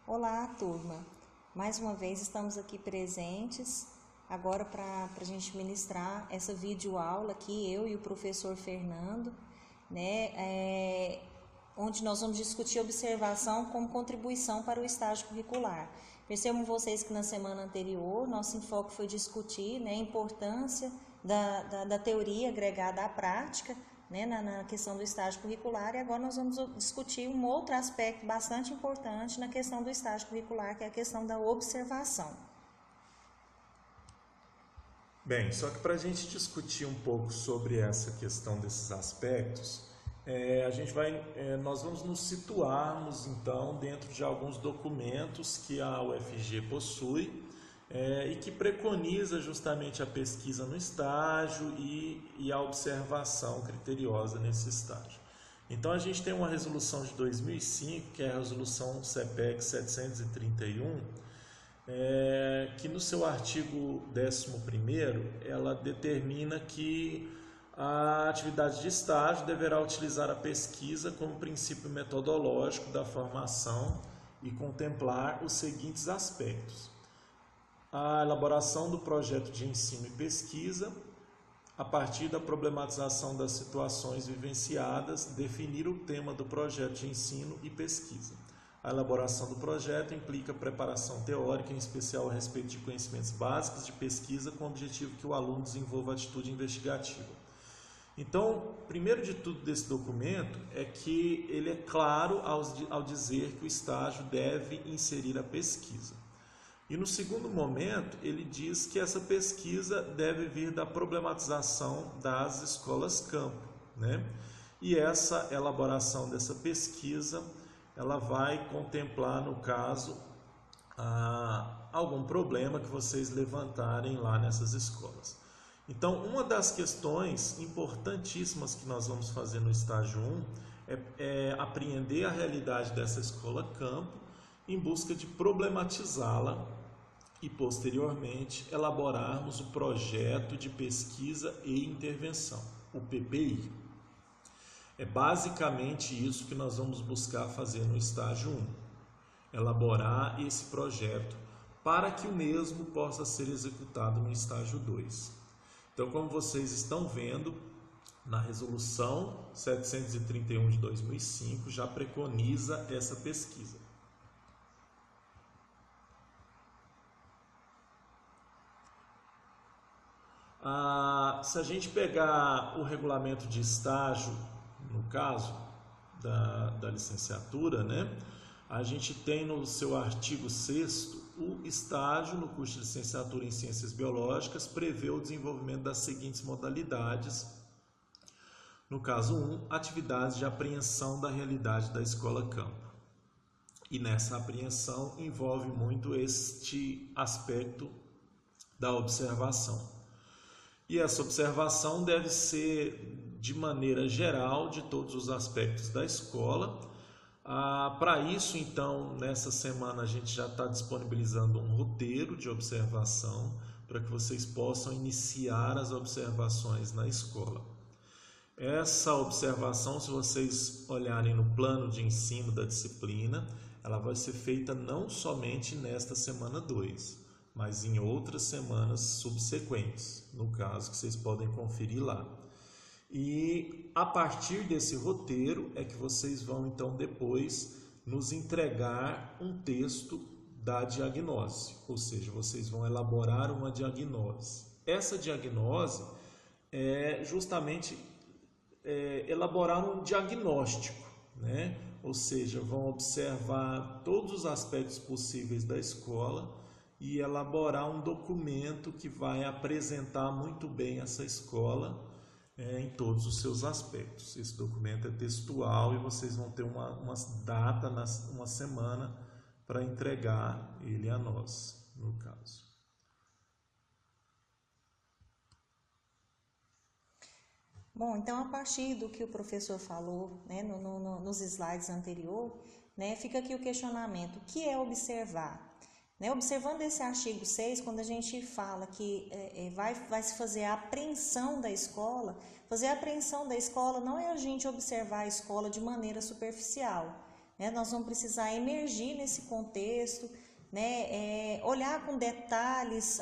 Olá, turma! Mais uma vez estamos aqui presentes agora para a gente ministrar essa videoaula aqui, eu e o professor Fernando, né? Onde nós vamos discutir observação como contribuição para o estágio curricular. Percebam vocês que na semana anterior nosso enfoque foi discutir, né, a importância da teoria agregada à prática, né, na questão do estágio curricular, e agora nós vamos discutir um outro aspecto bastante importante na questão do estágio curricular, que é a questão da observação. Bem, só que para a gente discutir um pouco sobre essa questão desses aspectos, nós vamos nos situarmos então dentro de alguns documentos que a UFG possui e que preconiza justamente a pesquisa no estágio e a observação criteriosa nesse estágio. Então a gente tem uma resolução de 2005, que é a resolução CPEC 731, que no seu artigo 11º, ela determina que a atividade de estágio deverá utilizar a pesquisa como princípio metodológico da formação e contemplar os seguintes aspectos: a elaboração do projeto de ensino e pesquisa, a partir da problematização das situações vivenciadas, definir o tema do projeto de ensino e pesquisa. A elaboração do projeto implica preparação teórica, em especial a respeito de conhecimentos básicos de pesquisa, com o objetivo que o aluno desenvolva atitude investigativa. Então, primeiro de tudo desse documento é que ele é claro ao dizer que o estágio deve inserir a pesquisa. E no segundo momento, ele diz que essa pesquisa deve vir da problematização das escolas campo, né? E essa elaboração dessa pesquisa, ela vai contemplar, no caso, algum problema que vocês levantarem lá nessas escolas. Então, uma das questões importantíssimas que nós vamos fazer no estágio 1 é apreender a realidade dessa escola campo em busca de problematizá-la e, posteriormente, elaborarmos o projeto de pesquisa e intervenção, o PPI. É basicamente isso que nós vamos buscar fazer no estágio 1, elaborar esse projeto para que o mesmo possa ser executado no estágio 2. Então, como vocês estão vendo, na resolução 731 de 2005 já preconiza essa pesquisa. Se a gente pegar o regulamento de estágio, no caso da licenciatura, né, a gente tem no seu artigo 6º, o estágio no curso de licenciatura em Ciências Biológicas prevê o desenvolvimento das seguintes modalidades. No caso 1, atividades de apreensão da realidade da escola campo. E nessa apreensão envolve muito este aspecto da observação. E essa observação deve ser de maneira geral de todos os aspectos da escola. Para isso, então, nessa semana a gente já está disponibilizando um roteiro de observação para que vocês possam iniciar as observações na escola. Essa observação, se vocês olharem no plano de ensino da disciplina, ela vai ser feita não somente nesta semana 2, mas em outras semanas subsequentes, no caso que vocês podem conferir lá. E a partir desse roteiro é que vocês vão então depois nos entregar um texto da diagnose, ou seja, vocês vão elaborar uma diagnose. Essa diagnose é justamente elaborar um diagnóstico, né? Ou seja, vão observar todos os aspectos possíveis da escola e elaborar um documento que vai apresentar muito bem essa escola em todos os seus aspectos. Esse documento é textual e vocês vão ter uma data, uma semana, para entregar ele a nós, no caso. Bom, então a partir do que o professor falou, né, nos slides anterior, né, fica aqui o questionamento: o que é observar? Né, observando esse artigo 6, quando a gente fala que vai se fazer a apreensão da escola, fazer a apreensão da escola não é a gente observar a escola de maneira superficial, né? Nós vamos precisar emergir nesse contexto, né? Olhar com detalhes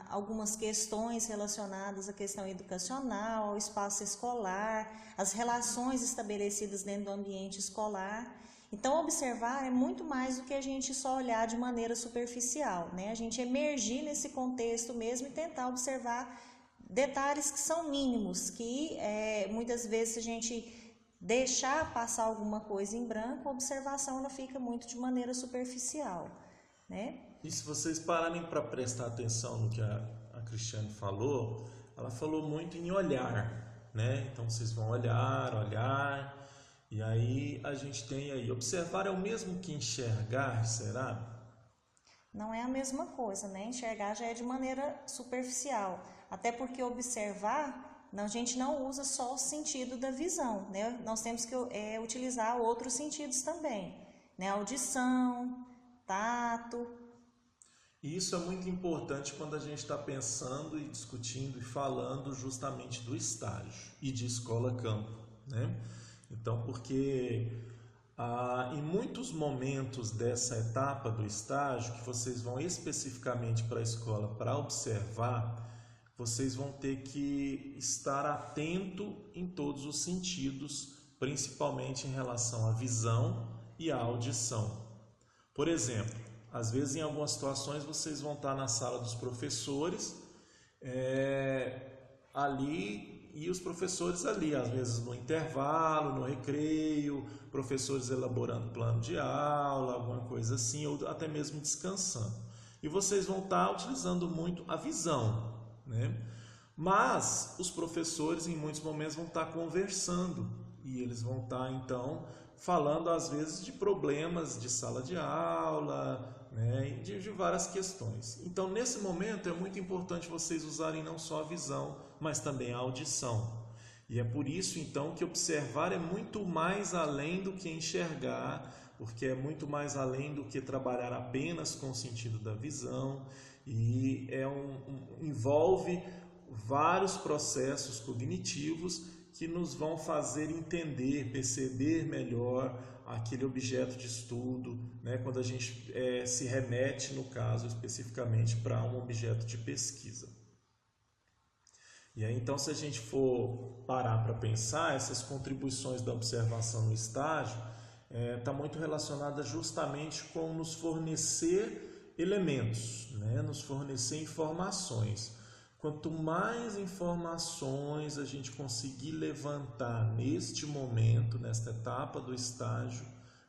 algumas questões relacionadas à questão educacional, ao espaço escolar, as relações estabelecidas dentro do ambiente escolar. Então, observar é muito mais do que a gente só olhar de maneira superficial, né? A gente emergir nesse contexto mesmo e tentar observar detalhes que são mínimos, que muitas vezes, se a gente deixar passar alguma coisa em branco, a observação ela fica muito de maneira superficial, né? E se vocês pararem para prestar atenção no que a Cristiane falou, ela falou muito em olhar, né? Então vocês vão olhar, e aí a gente tem aí, observar é o mesmo que enxergar, será? Não é a mesma coisa, né? Enxergar já é de maneira superficial, até porque observar, a gente não usa só o sentido da visão, né? Nós temos que utilizar outros sentidos também, né? Audição, tato. E isso é muito importante quando a gente está pensando e discutindo e falando justamente do estágio e de escola-campo, né? Então, porque em muitos momentos dessa etapa do estágio, que vocês vão especificamente para a escola para observar, vocês vão ter que estar atento em todos os sentidos, principalmente em relação à visão e à audição. Por exemplo, às vezes em algumas situações vocês vão estar na sala dos professores, ali, e os professores ali, às vezes no intervalo, no recreio, professores elaborando plano de aula, alguma coisa assim, ou até mesmo descansando. E vocês vão estar utilizando muito a visão, né? Mas os professores em muitos momentos vão estar conversando e eles vão estar então falando às vezes de problemas de sala de aula, né, de várias questões. Então nesse momento é muito importante vocês usarem não só a visão, mas também a audição. E é por isso então que observar é muito mais além do que enxergar, porque é muito mais além do que trabalhar apenas com o sentido da visão, e envolve vários processos cognitivos que nos vão fazer entender, perceber melhor aquele objeto de estudo, né? Quando a gente se remete, no caso, especificamente para um objeto de pesquisa. E aí, então, se a gente for parar para pensar, essas contribuições da observação no estágio está muito relacionada justamente com nos fornecer elementos, né? Nos fornecer informações. Quanto mais informações a gente conseguir levantar neste momento, nesta etapa do estágio,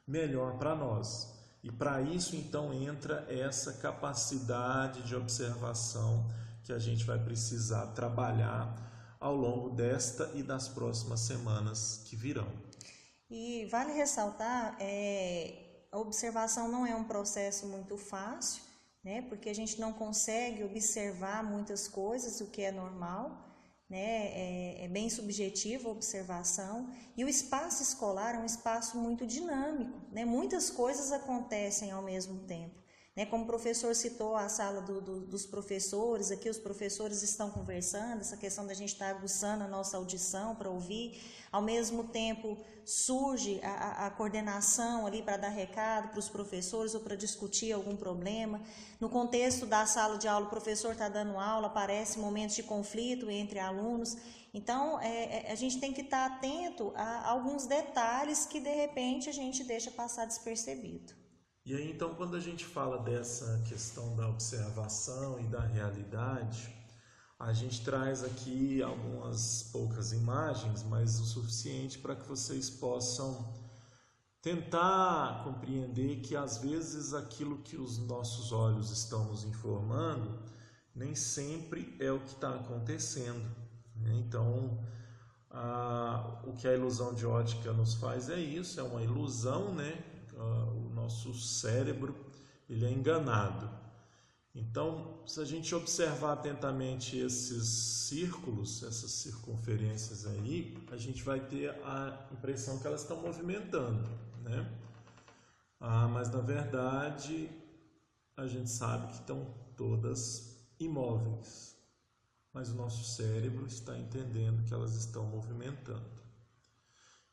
melhor para nós. E para isso, então, entra essa capacidade de observação que a gente vai precisar trabalhar ao longo desta e das próximas semanas que virão. E vale ressaltar, a observação não é um processo muito fácil, né? Porque a gente não consegue observar muitas coisas, o que é normal, né? É bem subjetiva a observação. E o espaço escolar é um espaço muito dinâmico, né? Muitas coisas acontecem ao mesmo tempo. Como o professor citou a sala dos professores, aqui os professores estão conversando, essa questão da gente estar aguçando a nossa audição para ouvir, ao mesmo tempo surge a coordenação ali para dar recado para os professores ou para discutir algum problema. No contexto da sala de aula, o professor está dando aula, aparecem momentos de conflito entre alunos. Então, a gente tem que estar atento a alguns detalhes que de repente a gente deixa passar despercebido. E aí, então, quando a gente fala dessa questão da observação e da realidade, a gente traz aqui algumas poucas imagens, mas o suficiente para que vocês possam tentar compreender que, às vezes, aquilo que os nossos olhos estão nos informando nem sempre é o que está acontecendo, né? Então, o que a ilusão de ótica nos faz é isso, é uma ilusão, né? O nosso cérebro ele é enganado. Então, se a gente observar atentamente esses círculos, essas circunferências aí, a gente vai ter a impressão que elas estão movimentando, né? Mas na verdade a gente sabe que estão todas imóveis, mas o nosso cérebro está entendendo que elas estão movimentando.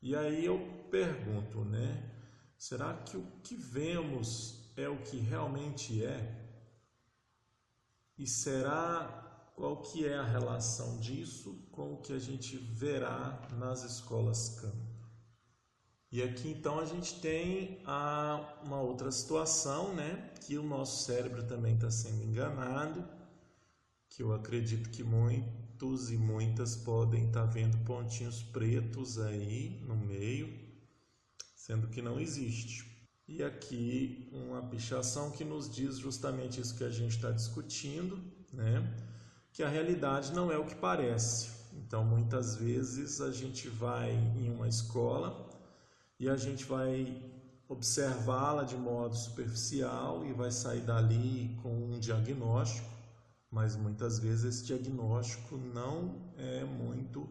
E aí eu pergunto, né? Será que o que vemos é o que realmente é? E qual que é a relação disso com o que a gente verá nas escolas campo? E aqui então a gente tem uma outra situação, né? Que o nosso cérebro também está sendo enganado, que eu acredito que muitos e muitas podem estar vendo pontinhos pretos aí no meio, sendo que não existe. E aqui uma pichação que nos diz justamente isso que a gente está discutindo, né? Que a realidade não é o que parece. Então, muitas vezes a gente vai em uma escola e a gente vai observá-la de modo superficial e vai sair dali com um diagnóstico, mas muitas vezes esse diagnóstico não é muito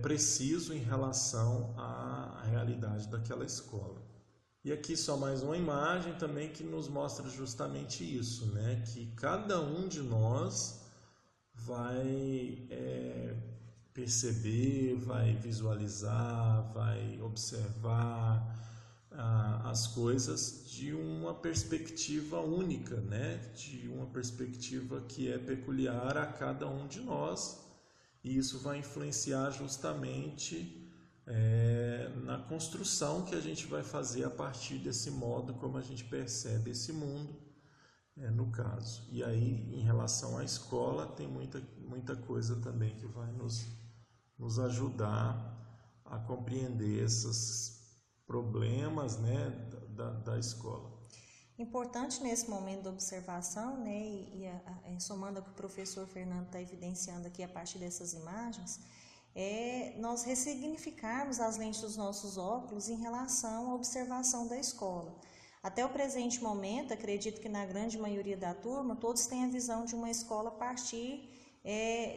preciso em relação à realidade daquela escola. E aqui só mais uma imagem também que nos mostra justamente isso, né? Que cada um de nós vai perceber, vai visualizar, vai observar as coisas de uma perspectiva única, né? De uma perspectiva que é peculiar a cada um de nós, e isso vai influenciar justamente na construção que a gente vai fazer a partir desse modo como a gente percebe esse mundo, no caso. E aí, em relação à escola, tem muita coisa também que vai nos ajudar a compreender esses problemas, né, da escola. Importante nesse momento da observação, né, e somando ao que o professor Fernando está evidenciando aqui a partir dessas imagens, é nós ressignificarmos as lentes dos nossos óculos em relação à observação da escola. Até o presente momento, acredito que na grande maioria da turma, todos têm a visão de uma escola a partir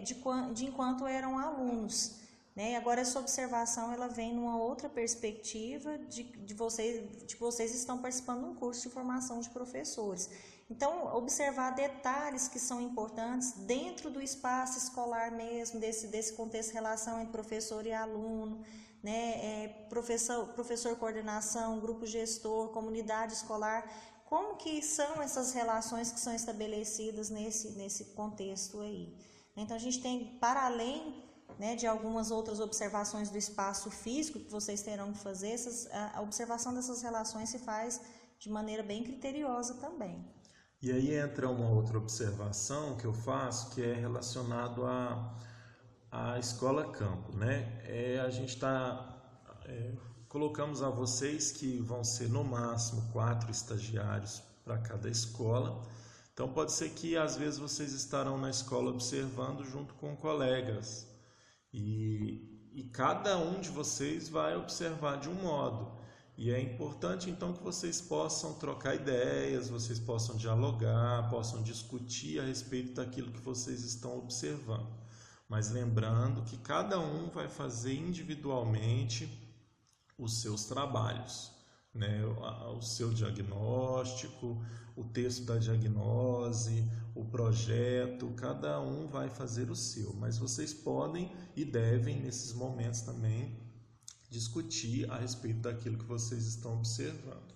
de enquanto eram alunos, né? Agora essa observação ela vem numa outra perspectiva de vocês estão participando de um curso de formação de professores. Então, observar detalhes que são importantes dentro do espaço escolar mesmo, desse contexto de relação entre professor e aluno, né? Professor coordenação, grupo gestor, comunidade escolar, como que são essas relações que são estabelecidas nesse contexto aí. Então, a gente tem, para além, né, de algumas outras observações do espaço físico que vocês terão que fazer, a observação dessas relações se faz de maneira bem criteriosa também. E aí entra uma outra observação que eu faço, que é relacionado à escola campo, né? A gente colocamos a vocês que vão ser no máximo 4 estagiários para cada escola. Então pode ser que às vezes vocês estarão na escola observando junto com colegas e cada um de vocês vai observar de um modo. E é importante então que vocês possam trocar ideias, vocês possam dialogar, possam discutir a respeito daquilo que vocês estão observando. Mas lembrando que cada um vai fazer individualmente os seus trabalhos, né? O seu diagnóstico, o texto da diagnose, o projeto, cada um vai fazer o seu. Mas vocês podem e devem, nesses momentos também, discutir a respeito daquilo que vocês estão observando.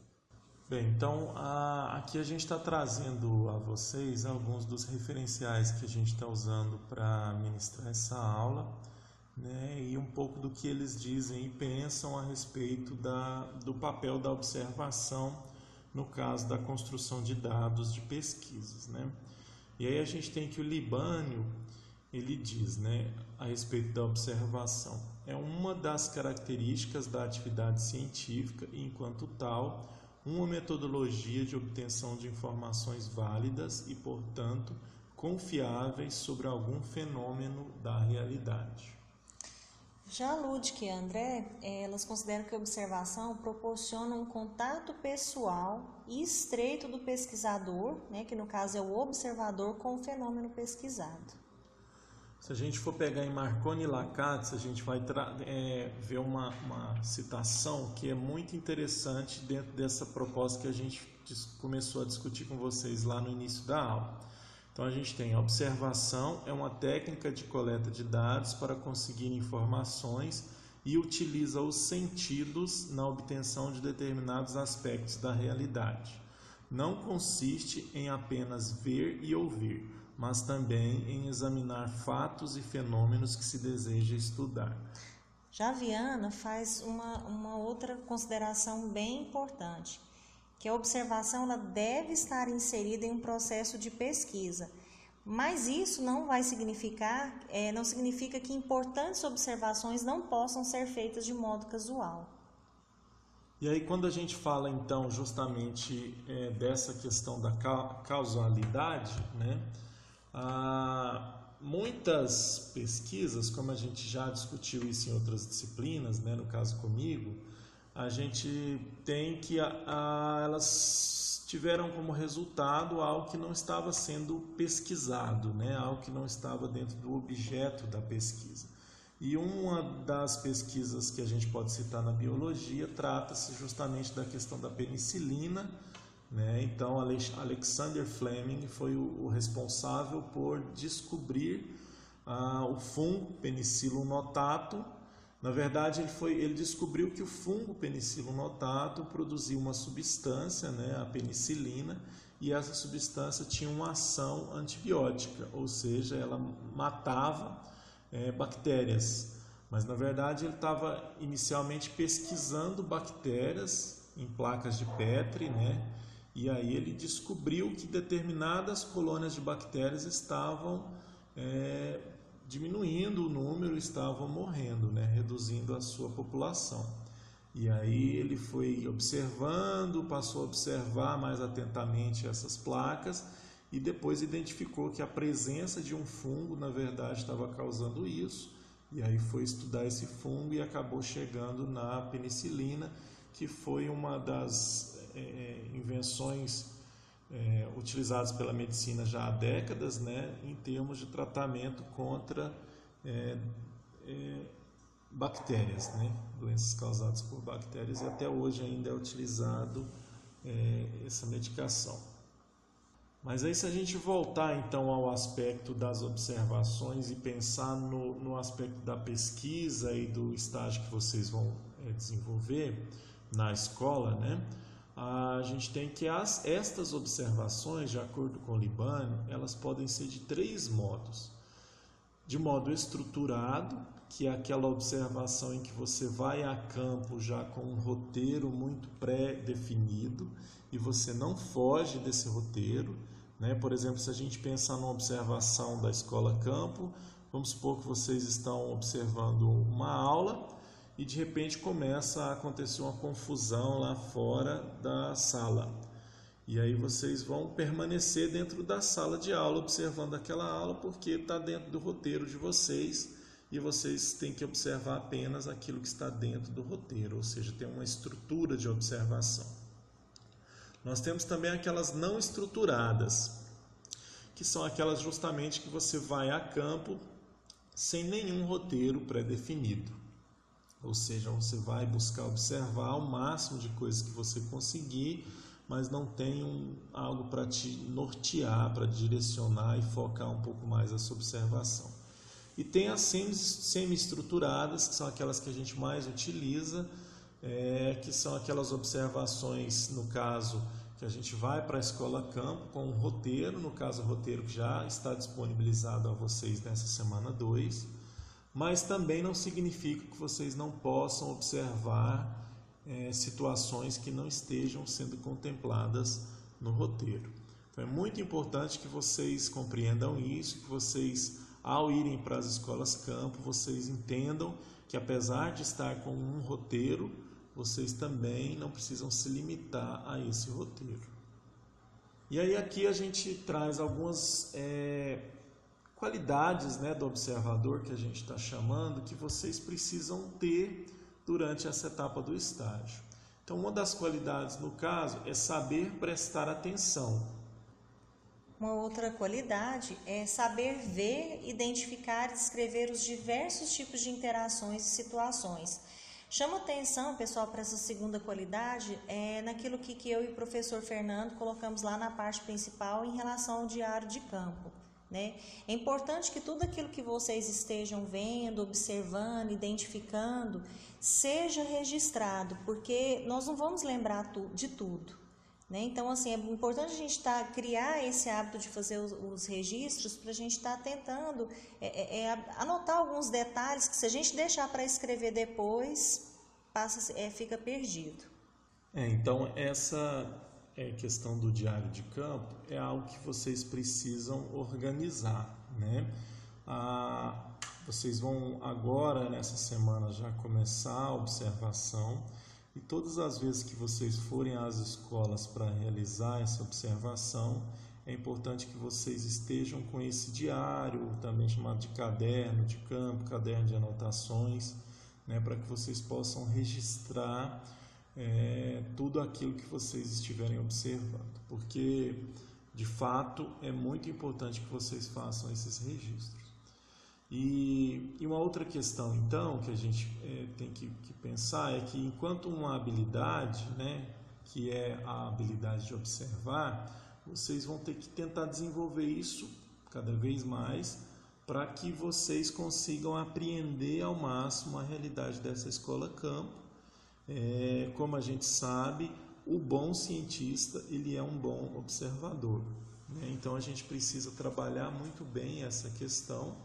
Bem, então aqui a gente está trazendo a vocês alguns dos referenciais que a gente está usando para ministrar essa aula, né, e um pouco do que eles dizem e pensam a respeito do papel da observação no caso da construção de dados de pesquisas, né? E aí a gente tem que o Libânio, ele diz, né, a respeito da observação. É uma das características da atividade científica e, enquanto tal, uma metodologia de obtenção de informações válidas e, portanto, confiáveis sobre algum fenômeno da realidade. Já Ludic e André, elas consideram que a observação proporciona um contato pessoal e estreito do pesquisador, né, que no caso é o observador, com o fenômeno pesquisado. Se a gente for pegar em Marconi e Lacatz, a gente vai ver uma citação que é muito interessante dentro dessa proposta que a gente começou a discutir com vocês lá no início da aula. Então a gente tem a observação, é uma técnica de coleta de dados para conseguir informações e utiliza os sentidos na obtenção de determinados aspectos da realidade. Não consiste em apenas ver e ouvir, mas também em examinar fatos e fenômenos que se deseja estudar. Já Viana faz uma outra consideração bem importante, que a observação ela deve estar inserida em um processo de pesquisa, mas isso não vai significar, não significa que importantes observações não possam ser feitas de modo casual. E aí quando a gente fala então justamente dessa questão da causalidade, né, muitas pesquisas, como a gente já discutiu isso em outras disciplinas, né, no caso comigo, a gente tem que elas tiveram como resultado algo que não estava sendo pesquisado, né, algo que não estava dentro do objeto da pesquisa. E uma das pesquisas que a gente pode citar na biologia trata-se justamente da questão da penicilina, né? Então, Alexander Fleming foi o responsável por descobrir o fungo Penicillium notatum. Na verdade, ele descobriu que o fungo Penicillium notatum produzia uma substância, né, a penicilina, e essa substância tinha uma ação antibiótica, ou seja, ela matava bactérias. Mas, na verdade, ele estava inicialmente pesquisando bactérias em placas de Petri, né? E aí ele descobriu que determinadas colônias de bactérias estavam diminuindo o número, estavam morrendo, né? Reduzindo a sua população. E aí ele foi observando, passou a observar mais atentamente essas placas e depois identificou que a presença de um fungo, na verdade, estava causando isso. E aí foi estudar esse fungo e acabou chegando na penicilina, que foi uma das invenções utilizadas pela medicina já há décadas, né, em termos de tratamento contra bactérias, né, doenças causadas por bactérias, e até hoje ainda é utilizado essa medicação. Mas aí, se a gente voltar então ao aspecto das observações e pensar no aspecto da pesquisa e do estágio que vocês vão desenvolver na escola, né, a gente tem que estas observações, de acordo com o Libânio, elas podem ser de 3 modos. De modo estruturado, que é aquela observação em que você vai a campo já com um roteiro muito pré-definido e você não foge desse roteiro, né? Por exemplo, se a gente pensar numa observação da escola campo, vamos supor que vocês estão observando uma aula e de repente começa a acontecer uma confusão lá fora da sala. E aí vocês vão permanecer dentro da sala de aula observando aquela aula porque está dentro do roteiro de vocês e vocês têm que observar apenas aquilo que está dentro do roteiro, ou seja, tem uma estrutura de observação. Nós temos também aquelas não estruturadas, que são aquelas justamente que você vai a campo sem nenhum roteiro pré-definido. Ou seja, você vai buscar observar o máximo de coisas que você conseguir, mas não tem algo para te nortear, para direcionar e focar um pouco mais a sua observação. E tem as semi-estruturadas, que são aquelas que a gente mais utiliza, que são aquelas observações, no caso, que a gente vai para a escola campo com um roteiro, no caso o roteiro que já está disponibilizado a vocês nessa semana 2, mas também não significa que vocês não possam observar situações que não estejam sendo contempladas no roteiro. Então é muito importante que vocês compreendam isso, que vocês, ao irem para as escolas campo, vocês entendam que apesar de estar com um roteiro, vocês também não precisam se limitar a esse roteiro. E aí aqui a gente traz algumas qualidades, né, do observador que a gente está chamando, que vocês precisam ter durante essa etapa do estágio. Então, uma das qualidades, no caso, é saber prestar atenção. Uma outra qualidade é saber ver, identificar e descrever os diversos tipos de interações e situações. Chama atenção, pessoal, para essa segunda qualidade, naquilo que eu e o professor Fernando colocamos lá na parte principal em relação ao diário de campo. né? É importante que tudo aquilo que vocês estejam vendo, observando, identificando, seja registrado, porque nós não vamos lembrar de tudo, né? Então, assim, é importante a gente criar esse hábito de fazer os registros para a gente estar tentando anotar alguns detalhes que, se a gente deixar para escrever depois, fica perdido. Então, essa questão do diário de campo é algo que vocês precisam organizar, né? Vocês vão agora, nessa semana, já começar a observação, e todas as vezes que vocês forem às escolas para realizar essa observação, é importante que vocês estejam com esse diário, também chamado de caderno de campo, caderno de anotações, né, para que vocês possam registrar tudo aquilo que vocês estiverem observando, porque de fato é muito importante que vocês façam esses registros. E uma outra questão, então, que a gente tem que pensar é que, enquanto uma habilidade, né, que é a habilidade de observar, vocês vão ter que tentar desenvolver isso cada vez mais para que vocês consigam apreender ao máximo a realidade dessa escola campo. Como a gente sabe, o bom cientista, ele é um bom observador, né? Então a gente precisa trabalhar muito bem essa questão.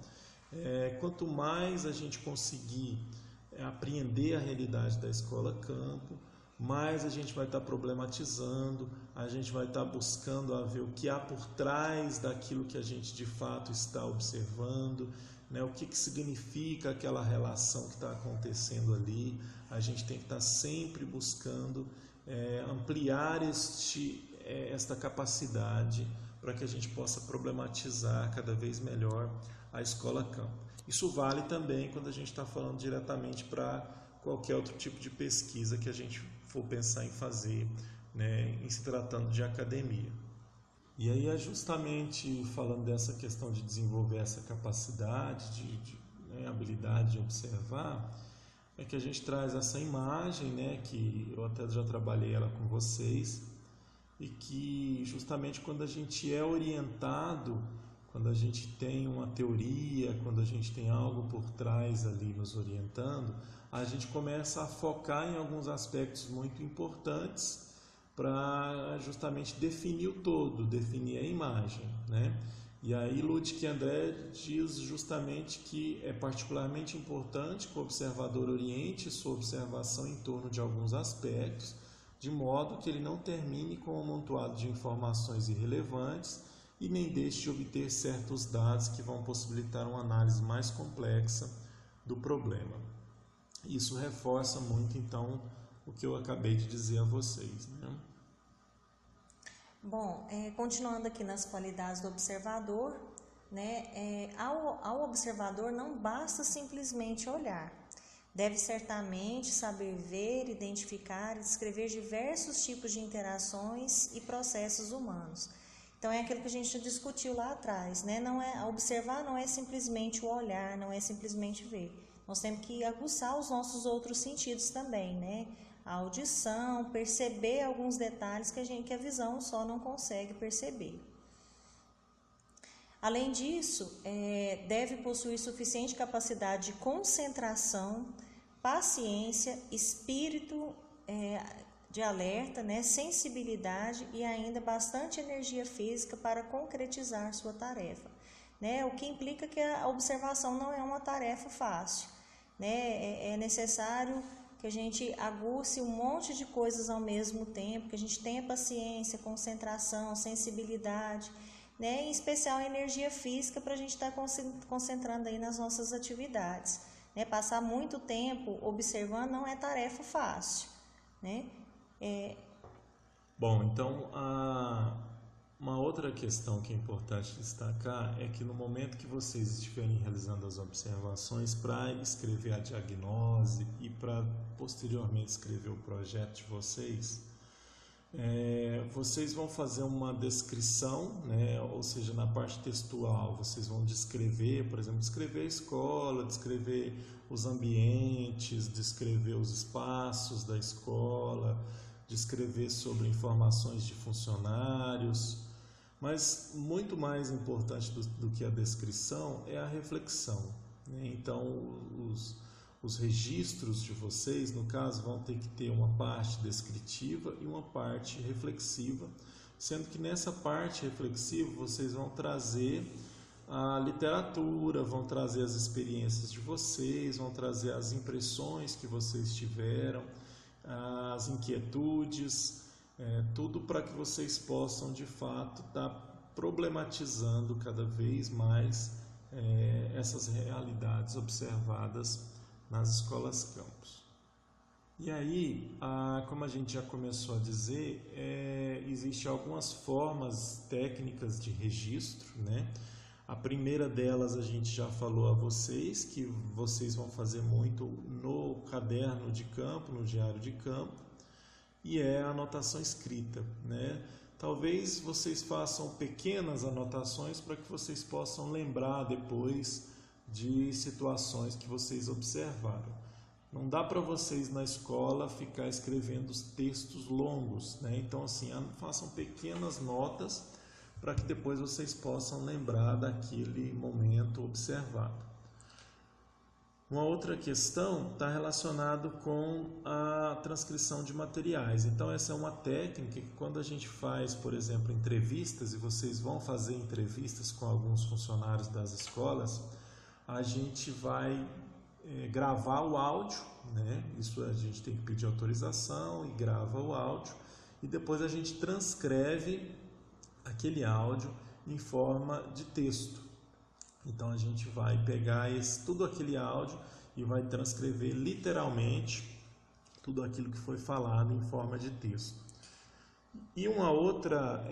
Quanto mais a gente conseguir apreender a realidade da escola campo, mais a gente vai estar problematizando, a gente vai estar buscando a ver o que há por trás daquilo que a gente de fato está observando, né? O que significa aquela relação que está acontecendo ali. A gente tem que estar sempre buscando ampliar esta capacidade para que a gente possa problematizar cada vez melhor a escola campo. Isso vale também quando a gente está falando diretamente para qualquer outro tipo de pesquisa que a gente for pensar em fazer, né, em se tratando de academia. E aí é justamente falando dessa questão de desenvolver essa capacidade, habilidade de observar, é que a gente traz essa imagem, né, que eu até já trabalhei ela com vocês, e que justamente quando a gente é orientado, quando a gente tem uma teoria, quando a gente tem algo por trás ali nos orientando, a gente começa a focar em alguns aspectos muito importantes para justamente definir o todo, definir a imagem, né? E aí Ludic e André diz justamente que é particularmente importante que o observador oriente sua observação em torno de alguns aspectos, de modo que ele não termine com um amontoado de informações irrelevantes e nem deixe de obter certos dados que vão possibilitar uma análise mais complexa do problema. Isso reforça muito, então, o que eu acabei de dizer a vocês, né? Bom, continuando aqui nas qualidades do observador, né, ao observador não basta simplesmente olhar. Deve certamente saber ver, identificar e descrever diversos tipos de interações e processos humanos. Então é aquilo que a gente discutiu lá atrás, né? Observar não é simplesmente o olhar, não é simplesmente ver. Nós temos que aguçar os nossos outros sentidos também, né? A audição, perceber alguns detalhes que a visão só não consegue perceber. Além disso, deve possuir suficiente capacidade de concentração, paciência, espírito de alerta, né, sensibilidade e ainda bastante energia física para concretizar sua tarefa, né? O que implica que a observação não é uma tarefa fácil, né? É necessário que a gente aguce um monte de coisas ao mesmo tempo, que a gente tenha paciência, concentração, sensibilidade, né? Em especial a energia física para a gente estar concentrando aí nas nossas atividades, né? Passar muito tempo observando não é tarefa fácil, né? Bom, então uma outra questão que é importante destacar é que no momento que vocês estiverem realizando as observações para escrever a diagnose e para posteriormente escrever o projeto de vocês, vocês vão fazer uma descrição, né? Ou seja, na parte textual vocês vão descrever, por exemplo, descrever a escola, descrever os ambientes, descrever os espaços da escola, descrever sobre informações de funcionários, Mas muito mais importante do que a descrição é a reflexão, né? Então, os registros de vocês, no caso, vão ter que ter uma parte descritiva e uma parte reflexiva, sendo que nessa parte reflexiva vocês vão trazer a literatura, vão trazer as experiências de vocês, vão trazer as impressões que vocês tiveram, as inquietudes, tudo para que vocês possam de fato estar problematizando cada vez mais essas realidades observadas nas escolas campus. E aí, como a gente já começou a dizer, existem algumas formas técnicas de registro, né? A primeira delas a gente já falou a vocês, que vocês vão fazer muito no caderno de campo, no diário de campo, e é a anotação escrita, né? Talvez vocês façam pequenas anotações para que vocês possam lembrar depois de situações que vocês observaram. Não dá para vocês na escola ficar escrevendo os textos longos, né? Então, assim, façam pequenas notas para que depois vocês possam lembrar daquele momento observado. Uma outra questão está relacionada com a transcrição de materiais. Então, essa é uma técnica que quando a gente faz, por exemplo, entrevistas, e vocês vão fazer entrevistas com alguns funcionários das escolas, a gente vai gravar o áudio, né? Isso a gente tem que pedir autorização e grava o áudio, e depois a gente transcreve aquele áudio em forma de texto. Então a gente vai pegar tudo aquele áudio e vai transcrever literalmente tudo aquilo que foi falado em forma de texto. E uma outra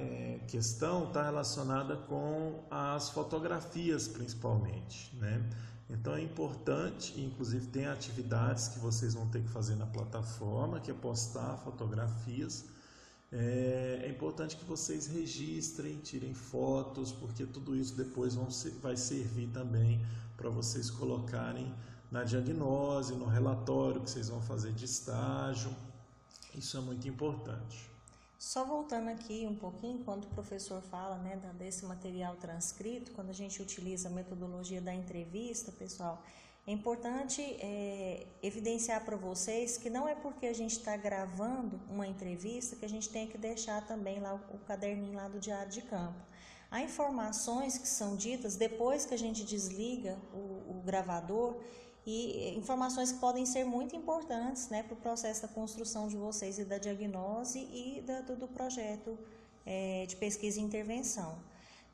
questão está relacionada com as fotografias, principalmente, né? Então é importante, inclusive tem atividades que vocês vão ter que fazer na plataforma, que é postar fotografias. É importante que vocês registrem, tirem fotos, porque tudo isso depois vai servir também para vocês colocarem na diagnose, no relatório que vocês vão fazer de estágio. Isso é muito importante. Só voltando aqui um pouquinho, quando o professor fala, né, desse material transcrito, quando a gente utiliza a metodologia da entrevista, pessoal, é importante evidenciar para vocês que não é porque a gente está gravando uma entrevista que a gente tem que deixar também lá o caderninho lá do diário de campo. Há informações que são ditas depois que a gente desliga o gravador, e informações que podem ser muito importantes, né, para o processo da construção de vocês e da diagnose e do projeto de pesquisa e intervenção.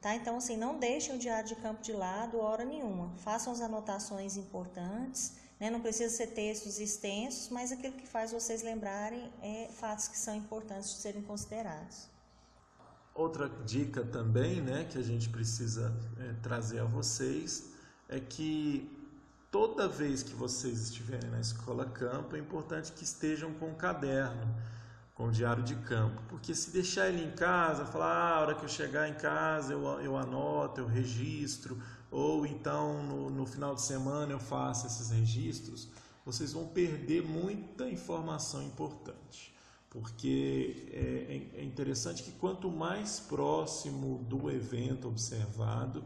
Tá? Então, assim, não deixem o diário de campo de lado hora nenhuma. Façam as anotações importantes, né? Não precisa ser textos extensos, mas aquilo que faz vocês lembrarem fatos que são importantes de serem considerados. Outra dica também, né, que a gente precisa trazer a vocês é que toda vez que vocês estiverem na escola campo, é importante que estejam com um caderno, com o diário de campo, porque se deixar ele em casa, falar, a hora que eu chegar em casa eu anoto, eu registro, ou então no final de semana eu faço esses registros, vocês vão perder muita informação importante, porque é interessante que quanto mais próximo do evento observado,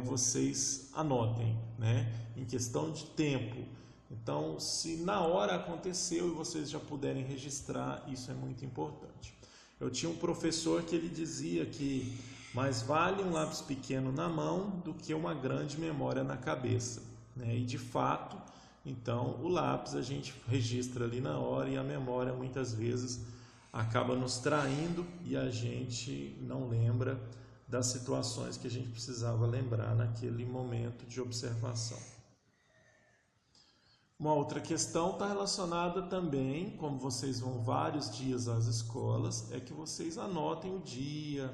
vocês anotem, né, em questão de tempo. Então, se na hora aconteceu e vocês já puderem registrar, isso é muito importante. Eu tinha um professor que ele dizia que mais vale um lápis pequeno na mão do que uma grande memória na cabeça, né? E de fato, então, o lápis a gente registra ali na hora e a memória muitas vezes acaba nos traindo e a gente não lembra das situações que a gente precisava lembrar naquele momento de observação. Uma outra questão está relacionada também, como vocês vão vários dias às escolas, é que vocês anotem o dia,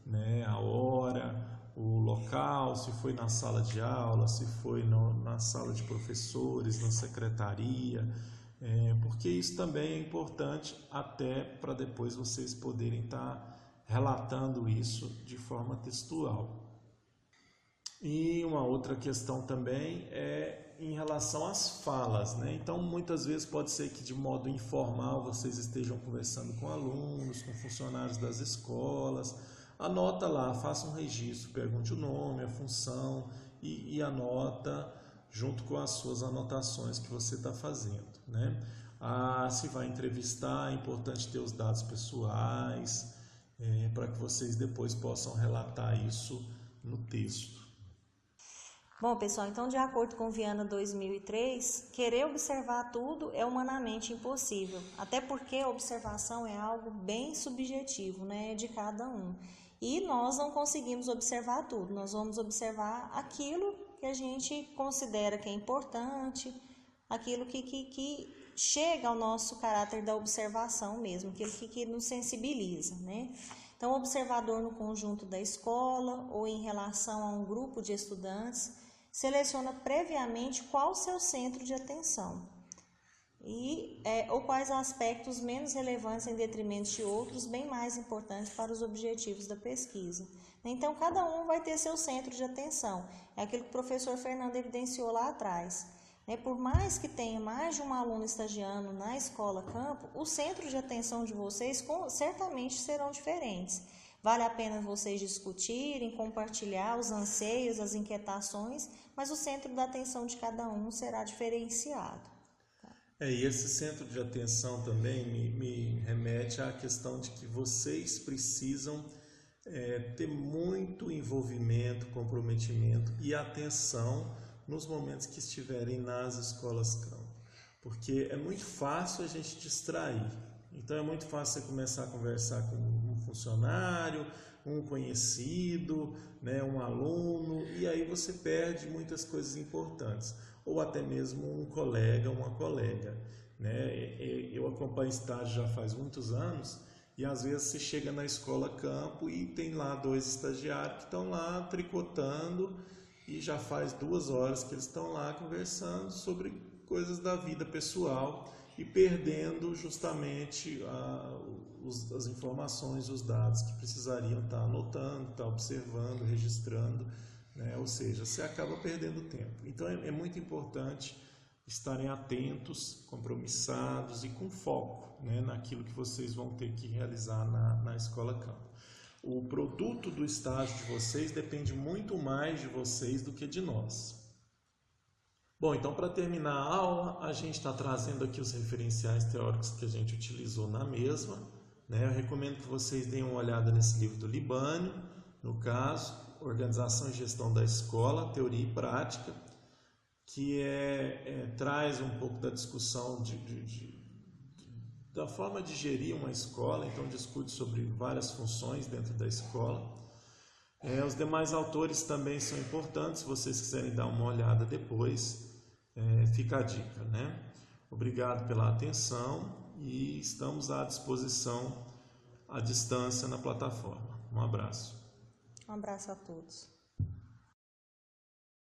né, a hora, o local, se foi na sala de aula, se foi na sala de professores, na secretaria, porque isso também é importante até para depois vocês poderem estar relatando isso de forma textual. E uma outra questão também é em relação às falas, né? Então, muitas vezes pode ser que de modo informal vocês estejam conversando com alunos, com funcionários das escolas, anota lá, faça um registro, pergunte o nome, a função e anota junto com as suas anotações que você está fazendo, né? Se vai entrevistar, é importante ter os dados pessoais, para que vocês depois possam relatar isso no texto. Bom, pessoal, então, de acordo com Viana 2003, querer observar tudo é humanamente impossível, até porque a observação é algo bem subjetivo, né, de cada um. E nós não conseguimos observar tudo, nós vamos observar aquilo que a gente considera que é importante, aquilo que chega ao nosso caráter da observação mesmo, aquilo que nos sensibiliza, né? Então, o observador no conjunto da escola ou em relação a um grupo de estudantes seleciona previamente qual o seu centro de atenção ou quais aspectos menos relevantes em detrimento de outros bem mais importantes para os objetivos da pesquisa. Então, cada um vai ter seu centro de atenção. É aquilo que o professor Fernando evidenciou lá atrás. Por mais que tenha mais de um aluno estagiando na escola campo, o centro de atenção de vocês certamente serão diferentes. Vale a pena vocês discutirem, compartilhar os anseios, as inquietações, mas o centro da atenção de cada um será diferenciado. E esse centro de atenção também me remete à questão de que vocês precisam ter muito envolvimento, comprometimento e atenção nos momentos que estiverem nas escolas campo, porque é muito fácil a gente distrair. Então é muito fácil você começar a conversar com um funcionário, um conhecido, né, um aluno, e aí você perde muitas coisas importantes, ou até mesmo um colega, uma colega, né? Eu acompanho estágio já faz muitos anos, e às vezes você chega na escola campo e tem lá 2 estagiários que estão lá tricotando, e já faz 2 horas que eles estão lá conversando sobre coisas da vida pessoal e perdendo justamente as informações, os dados que precisariam estar anotando, estar observando, registrando, né? Ou seja, você acaba perdendo tempo. Então é muito importante estarem atentos, compromissados e com foco, né, naquilo que vocês vão ter que realizar na escola campo. O produto do estágio de vocês depende muito mais de vocês do que de nós. Bom, então para terminar a aula, a gente está trazendo aqui os referenciais teóricos que a gente utilizou na mesma, né? Eu recomendo que vocês deem uma olhada nesse livro do Libânio, no caso, Organização e Gestão da Escola, Teoria e Prática, que traz um pouco da discussão da forma de gerir uma escola, então discute sobre várias funções dentro da escola. Os demais autores também são importantes, se vocês quiserem dar uma olhada depois, fica a dica, né? Obrigado pela atenção e estamos à disposição à distância na plataforma. Um abraço. Um abraço a todos.